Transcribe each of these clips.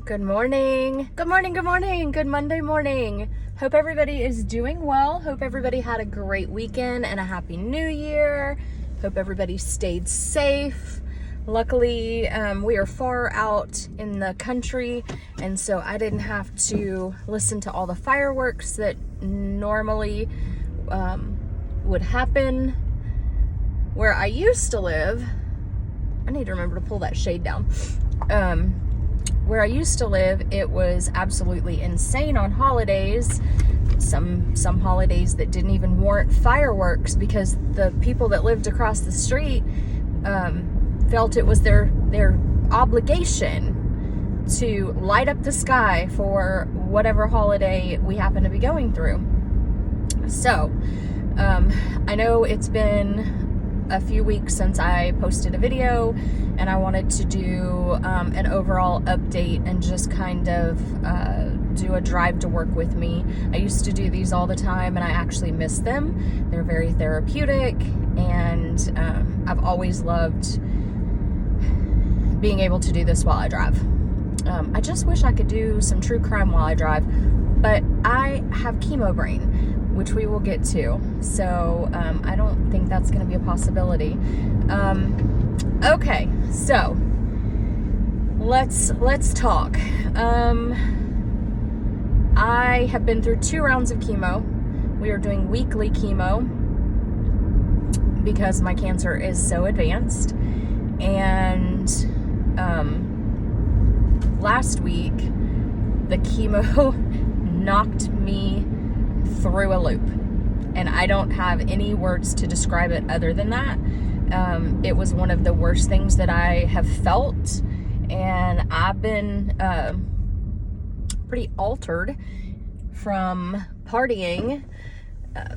Good morning. Good morning. Good morning. Good Monday morning. Hope everybody is doing well. Hope everybody had a great weekend and a happy new year. Hope everybody stayed safe. Luckily, we are far out in the country, and so I didn't have to listen to all the fireworks that normally would happen where I used to live. I need to remember to pull that shade down. Where I used to live, it was absolutely insane on holidays. Some holidays that didn't even warrant fireworks because the people that lived across the street felt it was their obligation to light up the sky for whatever holiday we happen to be going through. So, I know it's been a few weeks since I posted a video, and I wanted to do an overall update and just kind of do a drive to work with me. I used to do these all the time, and I actually miss them. They're very therapeutic, and I've always loved being able to do this while I drive. I just wish I could do some true crime while I drive, but I have chemo brain, which we will get to. So I don't think that's going to be a possibility. Okay, so let's talk. I have been through 2 rounds of chemo. We are doing weekly chemo because my cancer is so advanced. And last week, the chemo knocked me through a loop, and I don't have any words to describe it other than that. It was one of the worst things that I have felt, and I've been pretty altered from partying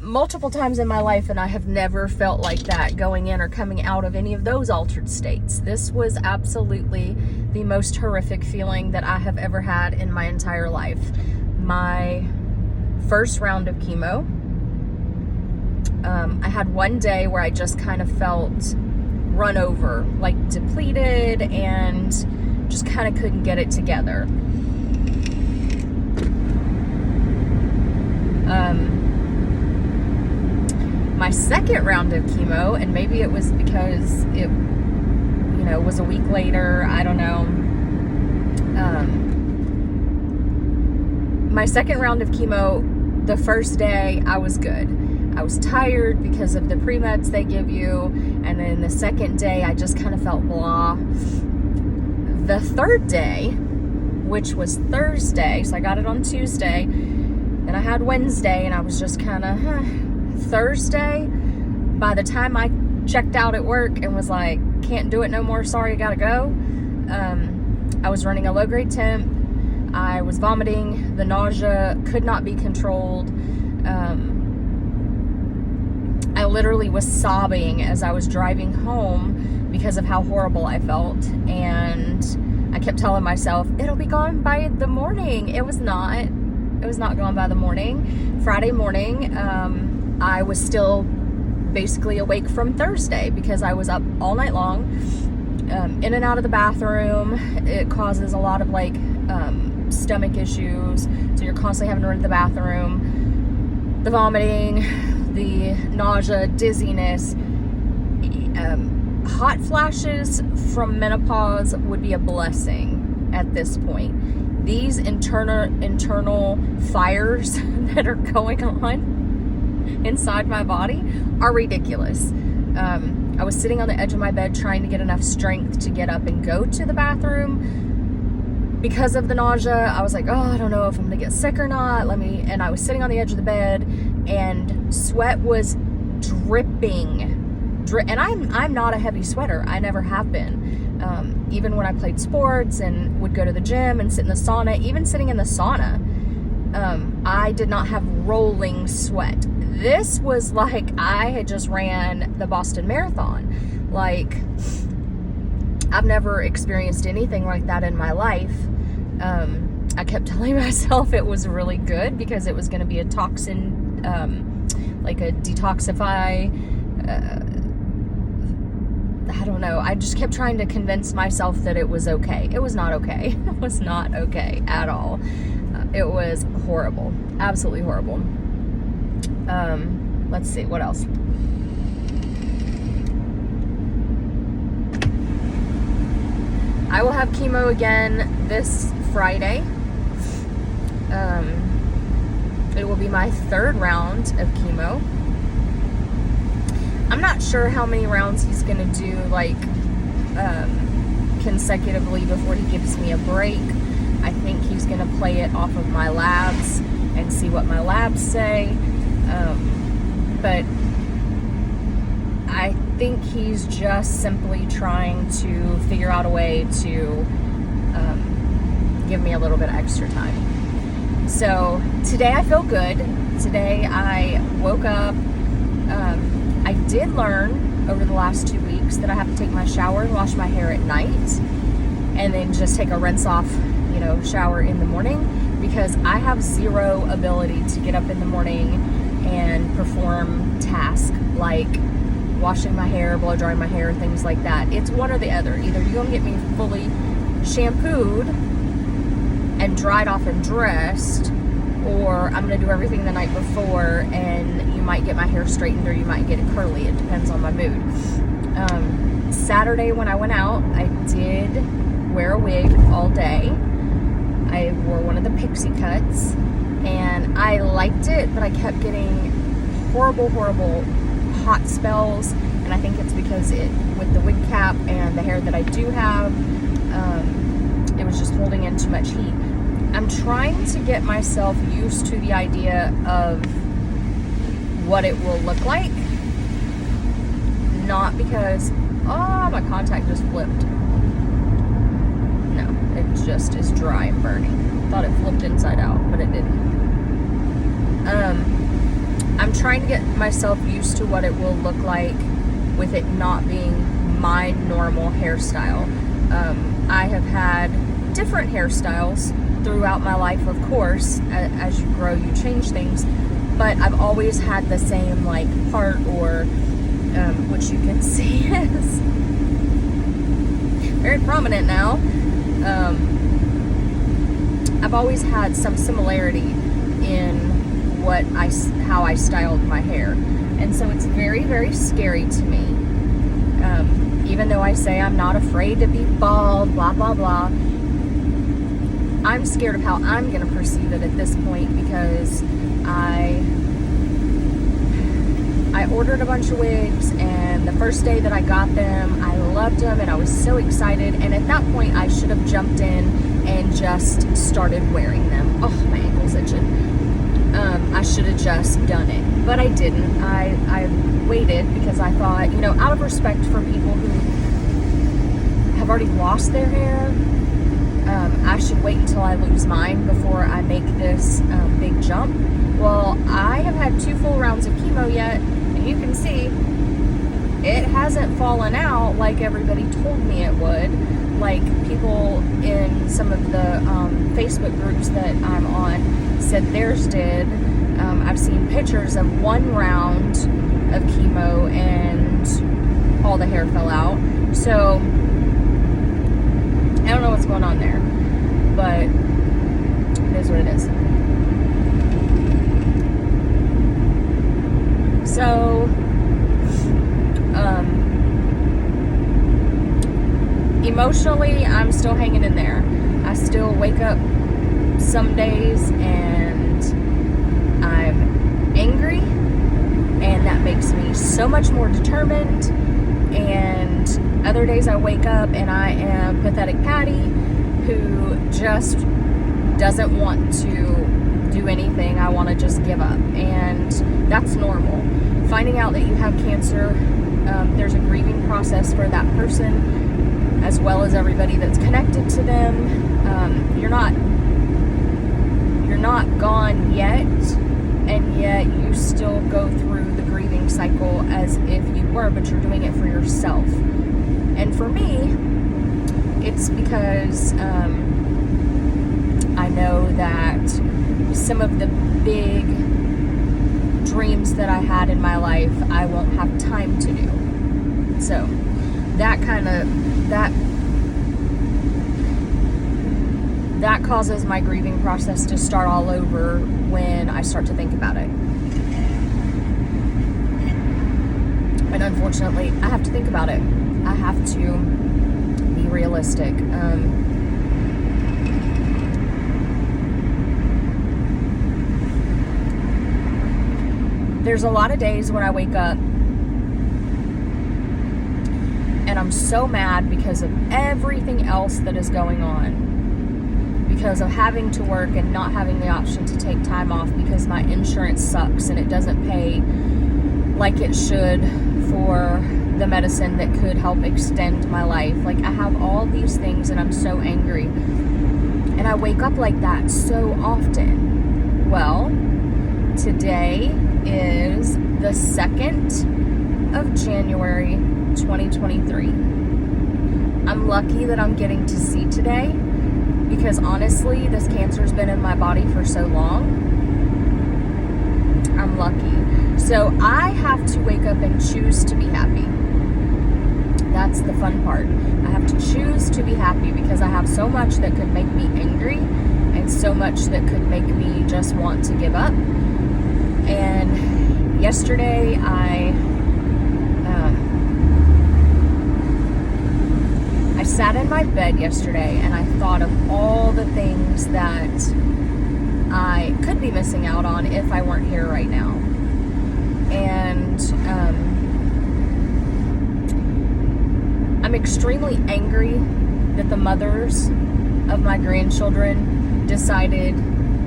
multiple times in my life, and I have never felt like that going in or coming out of any of those altered states. This was absolutely the most horrific feeling that I have ever had in my entire life. My first round of chemo, I had one day where I just kind of felt run over, like depleted, and just kind of couldn't get it together. My second round of chemo, and maybe it was because it, was a week later, I don't know. My second round of chemo, the first day, I was good. I was tired because of the pre-meds they give you, and then the second day, I just kind of felt blah. The third day, which was Thursday, so I got it on Tuesday, and I had Wednesday, and I was just kind of, Thursday, by the time I checked out at work and was like, can't do it no more, sorry, I gotta go, I was running a low-grade temp. I was vomiting. The nausea could not be controlled. I literally was sobbing as I was driving home because of how horrible I felt. And I kept telling myself, it'll be gone by the morning. It was not. It was not gone by the morning. Friday morning, I was still basically awake from Thursday because I was up all night long, in and out of the bathroom. It causes a lot of stomach issues, so you're constantly having to run to the bathroom. The vomiting, the nausea, dizziness, hot flashes from menopause would be a blessing at this point. These internal fires that are going on inside my body are ridiculous. I was sitting on the edge of my bed trying to get enough strength to get up and go to the bathroom. Because of the nausea, I was like, oh, I don't know if I'm gonna get sick or not. And I was sitting on the edge of the bed, and sweat was dripping. And I'm not a heavy sweater. I never have been. Even when I played sports and would go to the gym and sit in the sauna, even sitting in the sauna, I did not have rolling sweat. This was like I had just ran the Boston Marathon. Like, I've never experienced anything like that in my life. I kept telling myself it was really good because it was going to be a toxin, like a detoxify, I don't know. I just kept trying to convince myself that it was okay. It was not okay. It was not okay at all. It was horrible. Absolutely horrible. Let's see, what else? I will have chemo again this Friday. It will be my 3rd round of chemo. I'm not sure how many rounds he's gonna do, like, consecutively before he gives me a break. I think he's gonna play it off of my labs and see what my labs say. But I think he's just simply trying to figure out a way to give me a little bit of extra time. So today I feel good. Today I woke up. I did learn over the last 2 weeks that I have to take my shower and wash my hair at night and then just take a rinse off, shower in the morning, because I have zero ability to get up in the morning and perform tasks like washing my hair, blow drying my hair, things like that. It's one or the other. Either you're gonna get me fully shampooed and dried off and dressed, or I'm gonna do everything the night before and you might get my hair straightened or you might get it curly. It depends on my mood. Saturday when I went out, I did wear a wig all day. I wore one of the pixie cuts and I liked it, but I kept getting horrible hot spells, and I think it's because with the wig cap and the hair that I do have, it was just holding in too much heat. I'm trying to get myself used to the idea of what it will look like, not because, oh, my contact just flipped. No, it just is dry and burning. Thought it flipped inside out, but it didn't. I'm trying to get myself used to what it will look like with it not being my normal hairstyle. I have had different hairstyles throughout my life, of course. As you grow, you change things, but I've always had the same like part, or which you can see is very prominent now. I've always had some similarity in how I styled my hair, and so it's very scary to me. Even though I say I'm not afraid to be bald, blah blah blah, I'm scared of how I'm going to perceive it at this point, because I ordered a bunch of wigs, and the first day that I got them, I loved them and I was so excited, and at that point I should have jumped in and just started wearing them. Oh, my ankle's itching. I should have just done it, but I didn't. I waited because I thought, out of respect for people who have already lost their hair, I should wait until I lose mine before I make this big jump. Well, I have had 2 full rounds of chemo yet, and you can see it hasn't fallen out like everybody told me it would. Like, people in some of the Facebook groups that I'm on said theirs did. I've seen pictures of 1 round of chemo and all the hair fell out. So I don't know what's going on there, but it is what it is. So emotionally, I'm still hanging in there. I still wake up some days and I'm angry, and that makes me so much more determined. And other days I wake up and I am pathetic Patty, who just doesn't want to do anything. I want to just give up, and that's normal. Finding out that you have cancer, there's a grieving process for that person, as well as everybody that's connected to them. You're not gone yet, and yet you still go through the grieving cycle as if you were, but you're doing it for yourself. And for me, it's because I know that some of the big dreams that I had in my life, I won't have time to do. So that causes my grieving process to start all over when I start to think about it. And unfortunately, I have to think about it. I have to be realistic. There's a lot of days when I wake up and I'm so mad because of everything else that is going on. Because of having to work and not having the option to take time off because my insurance sucks and it doesn't pay like it should for the medicine that could help extend my life. Like, I have all these things and I'm so angry. And I wake up like that so often. Well, today is the 2nd of January, 2023. I'm lucky that I'm getting to see today because honestly, this cancer's been in my body for so long. I'm lucky. So I have to wake up and choose to be happy. That's the fun part. I have to choose to be happy because I have so much that could make me angry and so much that could make me just want to give up. And yesterday I sat in my bed yesterday and I thought of all the things that I could be missing out on if I weren't here right now. And I'm extremely angry that the mothers of my grandchildren decided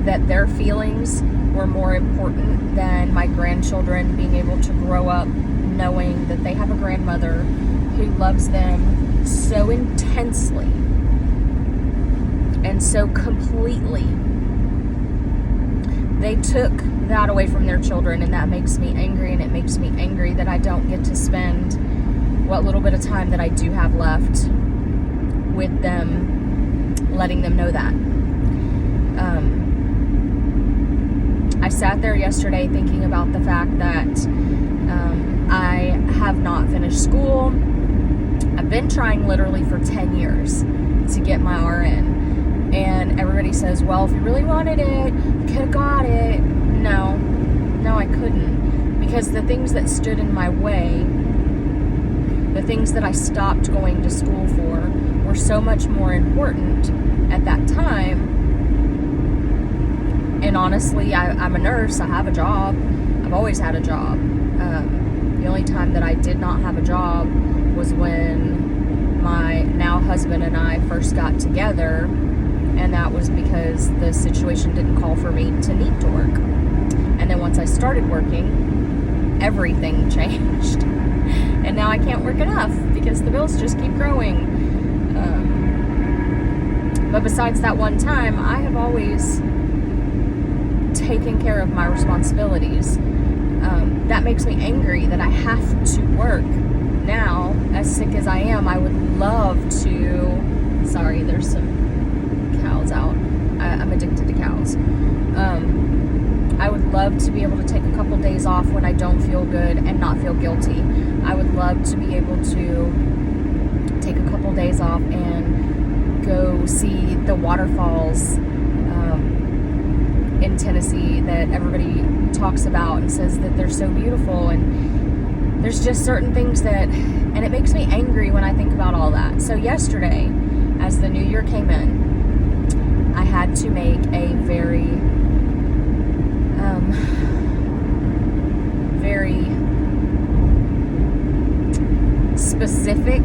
that their feelings were more important than my grandchildren being able to grow up knowing that they have a grandmother who loves them so intensely and so completely. They took that away from their children, and that makes me angry, and it makes me angry that I don't get to spend what little bit of time that I do have left with them, letting them know that. I sat there yesterday thinking about the fact that I have not finished school. I've been trying literally for 10 years to get my RN. And everybody says, well, if you really wanted it, you could have got it. No, I couldn't. Because the things that stood in my way, the things that I stopped going to school for, were so much more important at that time. And honestly, I'm a nurse. I have a job. I've always had a job. The only time that I did not have a job was when my now husband and I first got together, and that was because the situation didn't call for me to need to work. And then once I started working, everything changed. And now I can't work enough because the bills just keep growing. But besides that one time, I have always taken care of my responsibilities. That makes me angry that I have to work. Now, as sick as I am, I would love to... Sorry, there's some cows out. I'm addicted to cows. I would love to be able to take a couple days off when I don't feel good and not feel guilty. I would love to be able to take a couple days off and go see the waterfalls in Tennessee that everybody talks about and says that they're so beautiful. And there's just certain things that, and it makes me angry when I think about all that. So yesterday, as the new year came in, I had to make a very specific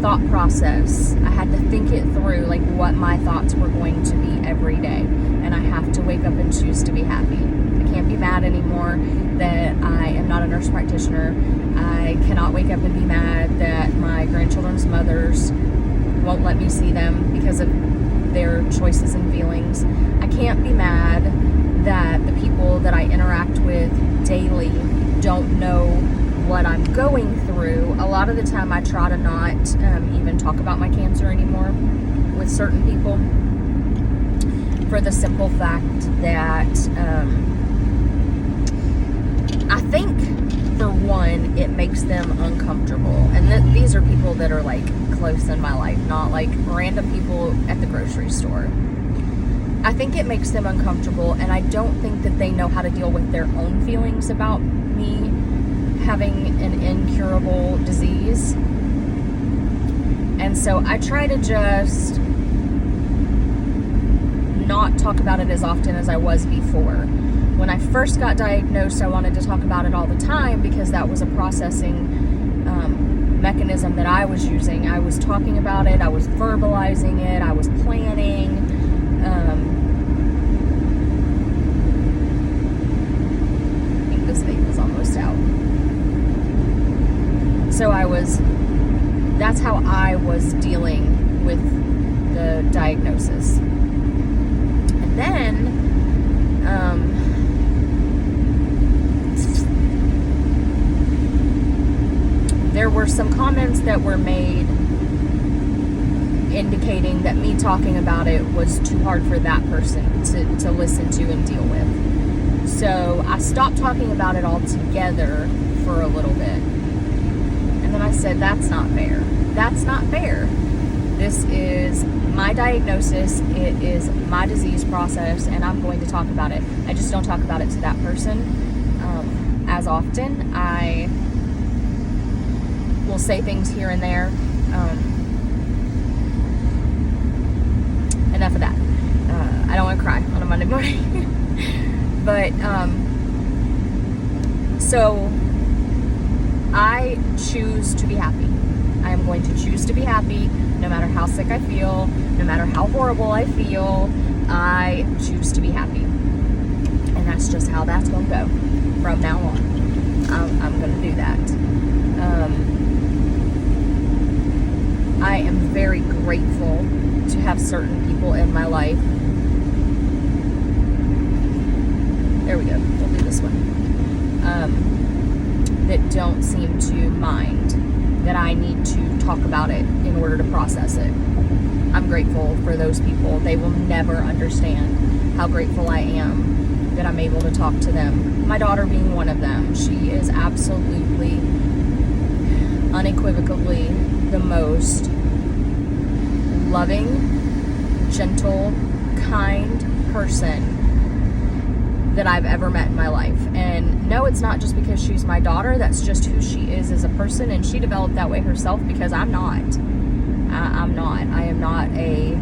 thought process. I had to think it through, like what my thoughts were going to be every day. And I have to wake up and choose to be happy. I can't be mad anymore that I am not a nurse practitioner. I cannot wake up and be mad that my grandchildren's mothers won't let me see them because of their choices and feelings. I can't be mad that the people that I interact with daily don't know what I'm going through. A lot of the time I try to not even talk about my cancer anymore with certain people, for the simple fact that I think for one, it makes them uncomfortable. And these are people that are like close in my life, not like random people at the grocery store. I think it makes them uncomfortable, and I don't think that they know how to deal with their own feelings about me having an incurable disease. And so I try to just not talk about it as often as I was before. When I first got diagnosed, I wanted to talk about it all the time because that was a processing mechanism that I was using. I was talking about it, I was verbalizing it, I was planning. I think this vape is almost out. So that's how I was dealing with the diagnosis. And then, there were some comments that were made indicating that me talking about it was too hard for that person to listen to and deal with. So I stopped talking about it altogether for a little bit. And then I said, that's not fair. That's not fair. This is my diagnosis. It is my disease process, and I'm going to talk about it. I just don't talk about it to that person as often. I will say things here and there. Enough of that. I don't want to cry on a Monday morning. But, so I choose to be happy. I am going to choose to be happy no matter how sick I feel, no matter how horrible I feel. I choose to be happy. And that's just how that's going to go from now on. I'm going to do that. I am very grateful to have certain people in my life. There we go. We'll do this one. That don't seem to mind that I need to talk about it in order to process it. I'm grateful for those people. They will never understand how grateful I am that I'm able to talk to them. My daughter being one of them. She is absolutely, unequivocally the most loving, gentle, kind person that I've ever met in my life. And no, it's not just because she's my daughter. That's just who she is as a person, and she developed that way herself because I'm not. I'm not. I am not a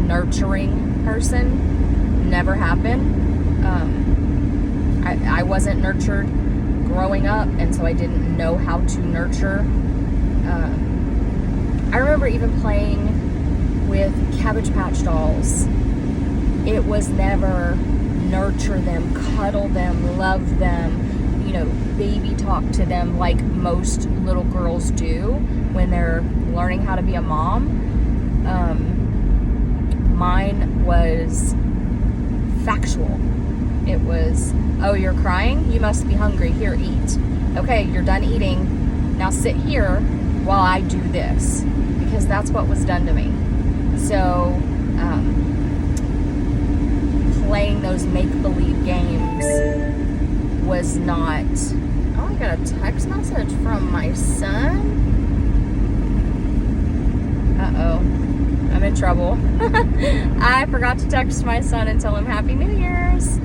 nurturing person. Never have been. I wasn't nurtured growing up, and so I didn't know how to nurture. I remember even playing with Cabbage Patch dolls. It was never nurture them, cuddle them, love them, baby talk to them like most little girls do when they're learning how to be a mom. Mine was factual. It was, oh, you're crying? You must be hungry. Here, eat. Okay, you're done eating. Now sit here while I do this. Because that's what was done to me. So, playing those make-believe games was not... Oh, I got a text message from my son. Uh-oh. I'm in trouble. I forgot to text my son and tell him Happy New Year's.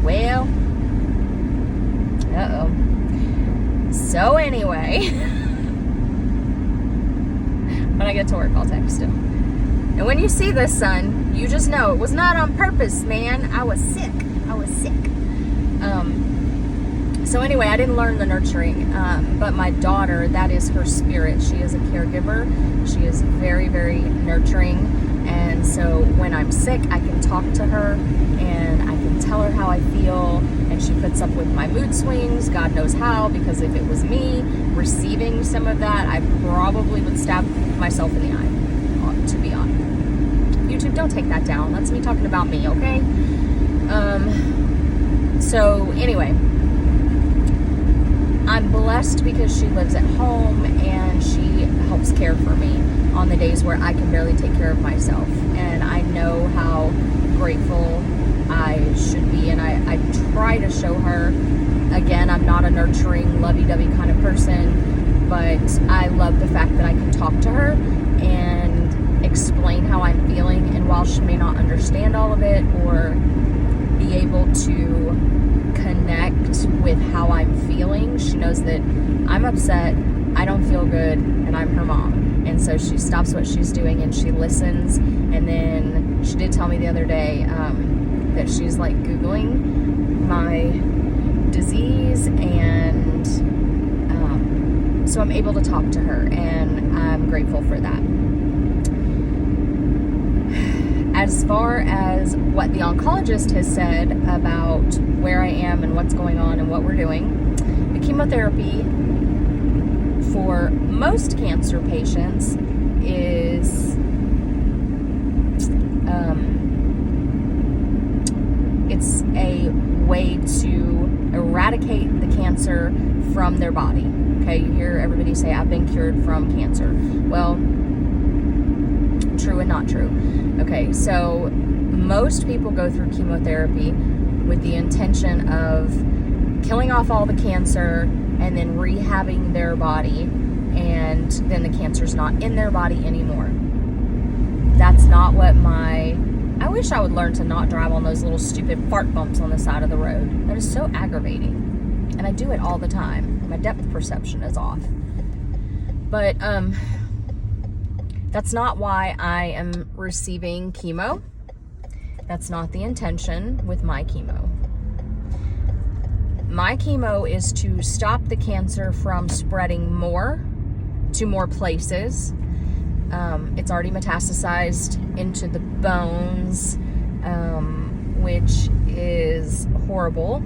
Well. Uh-oh. So anyway... When I get to work, I'll text him. And when you see this, son, you just know it was not on purpose, man. I was sick. So anyway, I didn't learn the nurturing, but my daughter, that is her spirit. She is a caregiver. She is very, very nurturing. And so when I'm sick, I can talk to her and I can tell her how I feel. And she puts up with my mood swings, God knows how, because if it was me receiving some of that, I probably would stab myself in the eye, to be honest. YouTube, don't take that down. That's me talking about me, okay? So anyway, I'm blessed because she lives at home and she helps care for me on the days where I can barely take care of myself. And I know how grateful I should be, and I try to show her. Again, I'm not a nurturing, lovey-dovey kind of person, but I love the fact that I can talk to her and explain how I'm feeling. And while she may not understand all of it or be able to connect with how I'm feeling, she knows that I'm upset, I don't feel good, and I'm her mom. And so she stops what she's doing and she listens. And then she did tell me the other day that she's like Googling my disease, and so I'm able to talk to her, and I'm grateful for that. As far as what the oncologist has said about where I am and what's going on and what we're doing, the chemotherapy for most cancer patients is it's a way to eradicate the cancer from their body. Okay, you hear everybody say, I've been cured from cancer. Well, true and not true. Okay, so most people go through chemotherapy with the intention of killing off all the cancer and then rehabbing their body, and then the cancer's not in their body anymore. That's not what I wish I would learn to not drive on those little stupid fart bumps on the side of the road. That is so aggravating. And I do it all the time. My depth perception is off. But that's not why I am receiving chemo. That's not the intention with my chemo. My chemo is to stop the cancer from spreading more to more places. It's already metastasized into the bones, which is horrible.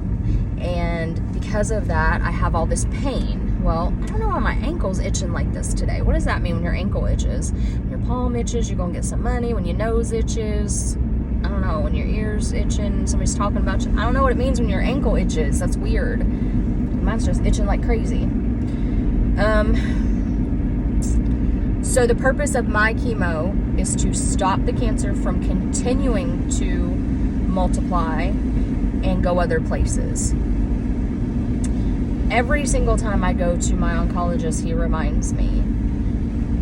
And because of that, I have all this pain. Well, I don't know why my ankle's itching like this today. What does that mean when your ankle itches? When your palm itches, you're going to get some money. When your nose itches, I don't know. When your ears itching, somebody's talking about you. I don't know what it means when your ankle itches. That's weird. Mine's just itching like crazy. So the purpose of my chemo is to stop the cancer from continuing to multiply and go other places. Every single time I go to my oncologist, he reminds me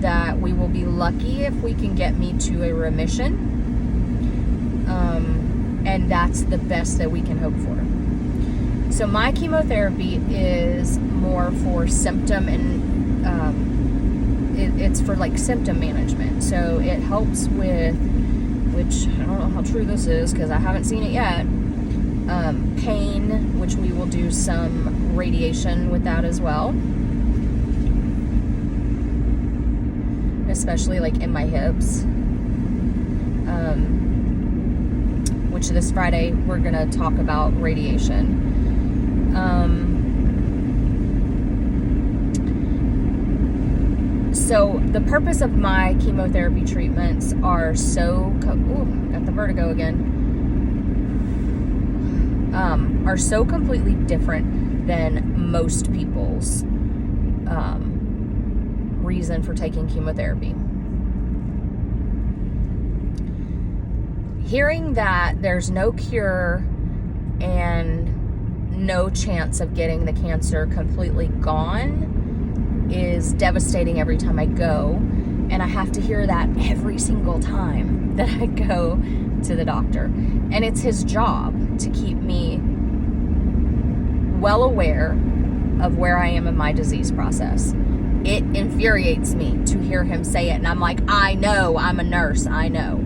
that we will be lucky if we can get me to a remission. And that's the best that we can hope for. So my chemotherapy is more for symptom and it's for like symptom management. So it helps with, which I don't know how true this is because I haven't seen it yet, pain, which we will do some radiation with that as well, especially like in my hips, which this Friday we're gonna talk about radiation. So the purpose of my chemotherapy treatments are got the vertigo again. Are so completely different than most people's reason for taking chemotherapy. Hearing that there's no cure and no chance of getting the cancer completely gone is devastating every time I go, and I have to hear that every single time that I go to the doctor. And it's his job to keep me well aware of where I am in my disease process. It infuriates me to hear him say it, and I'm like, I know, I'm a nurse, I know,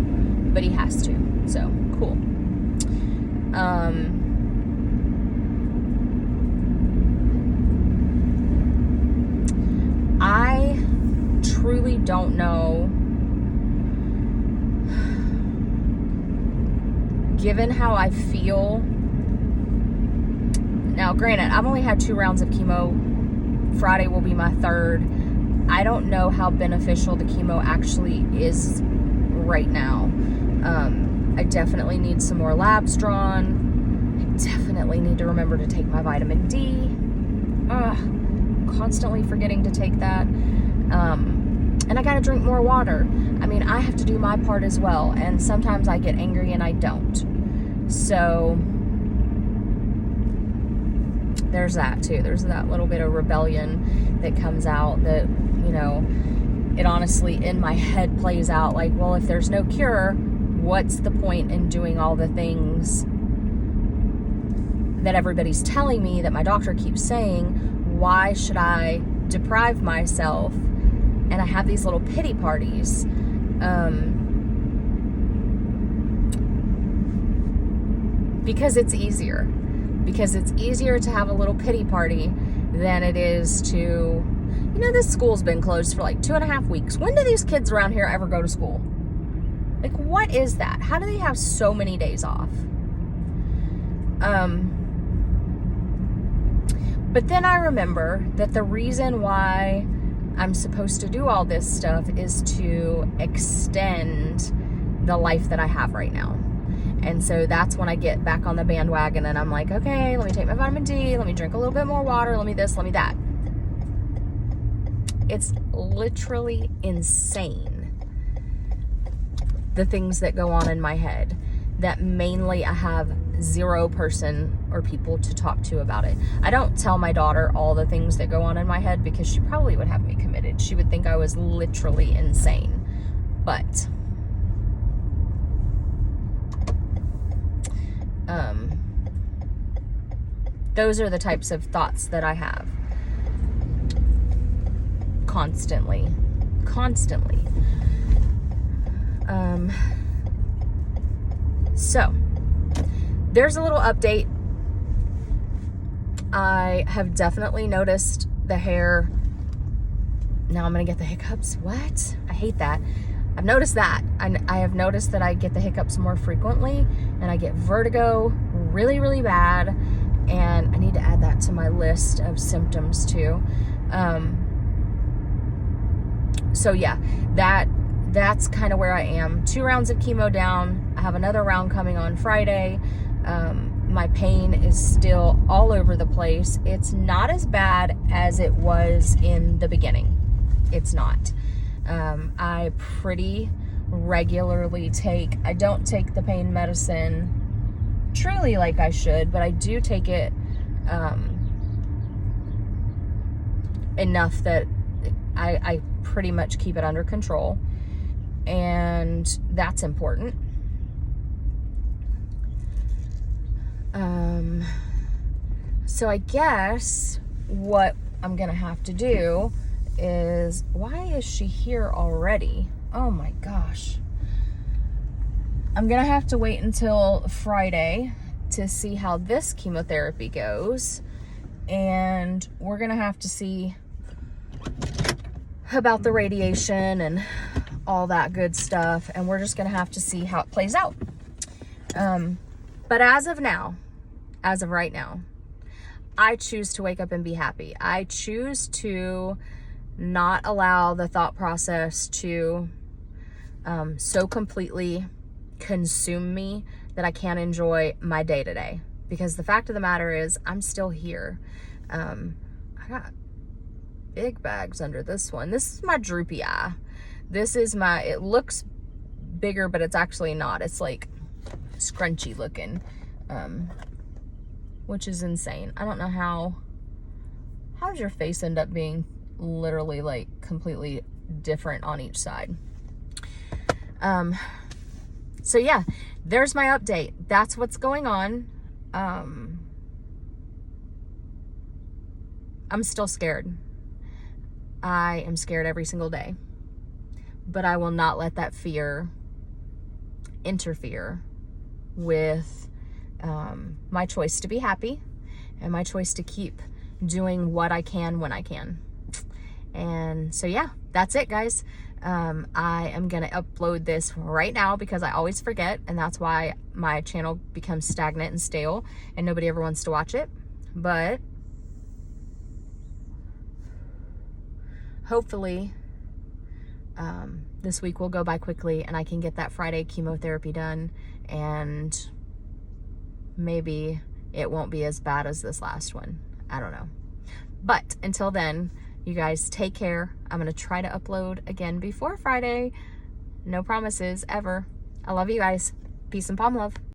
but he has to. So cool. I truly don't know, given how I feel. Now, granted, I've only had 2 rounds of chemo. Friday will be my 3rd. I don't know how beneficial the chemo actually is right now. I definitely need some more labs drawn. I definitely need to remember to take my vitamin D. Constantly forgetting to take that. And I gotta drink more water. I mean, I have to do my part as well, and sometimes I get angry and I don't. So there's that too. There's that little bit of rebellion that comes out that, you know, it honestly in my head plays out like, well, if there's no cure, what's the point in doing all the things that everybody's telling me, that my doctor keeps saying? Why should I deprive myself? And I have these little pity parties. Because it's easier. Because it's easier to have a little pity party than it is to, you know, this school's been closed for like 2.5 weeks. When do these kids around here ever go to school? Like, what is that? How do they have so many days off? But then I remember that the reason why I'm supposed to do all this stuff is to extend the life that I have right now. And so that's when I get back on the bandwagon and I'm like, okay, let me take my vitamin D, let me drink a little bit more water, let me this, let me that. It's literally insane, the things that go on in my head, that mainly I have zero person or people to talk to about it. I don't tell my daughter all the things that go on in my head because she probably would have me committed. She would think I was literally insane. But those are the types of thoughts that I have constantly. So there's a little update. I have definitely noticed the hair. Now I'm gonna get the hiccups. What? I hate that. I've noticed that. I have noticed that I get the hiccups more frequently, and I get vertigo really, really bad. And I need to add that to my list of symptoms too. So yeah, that's kind of where I am. 2 rounds of chemo down. I have another round coming on Friday. My pain is still all over the place. It's not as bad as it was in the beginning. It's not. I pretty regularly I don't take the pain medicine truly like I should, but I do take it enough that I pretty much keep it under control, and that's important. So I guess what I'm gonna have to do is, why is she here already? Oh my gosh. I'm gonna have to wait until Friday to see how this chemotherapy goes, and we're gonna have to see about the radiation and all that good stuff, and we're just gonna have to see how it plays out. But as of right now, I choose to wake up and be happy. I choose to not allow the thought process to so completely consume me that I can't enjoy my day to day. Because the fact of the matter is, I'm still here. I got big bags under this one. This is my droopy eye. It looks bigger, but it's actually not. It's like scrunchy looking, which is insane. I don't know how does your face end up being literally like completely different on each side. So yeah, there's my update. That's what's going on. I'm still scared. I am scared every single day, but I will not let that fear interfere with my choice to be happy and my choice to keep doing what I can when I can. And so yeah, that's it, guys. I am gonna upload this right now because I always forget, and that's why my channel becomes stagnant and stale and nobody ever wants to watch it. But hopefully this week will go by quickly and I can get that Friday chemotherapy done, and maybe it won't be as bad as this last one. I don't know. But until then, you guys take care. I'm going to try to upload again before Friday. No promises ever. I love you guys. Peace and palm love.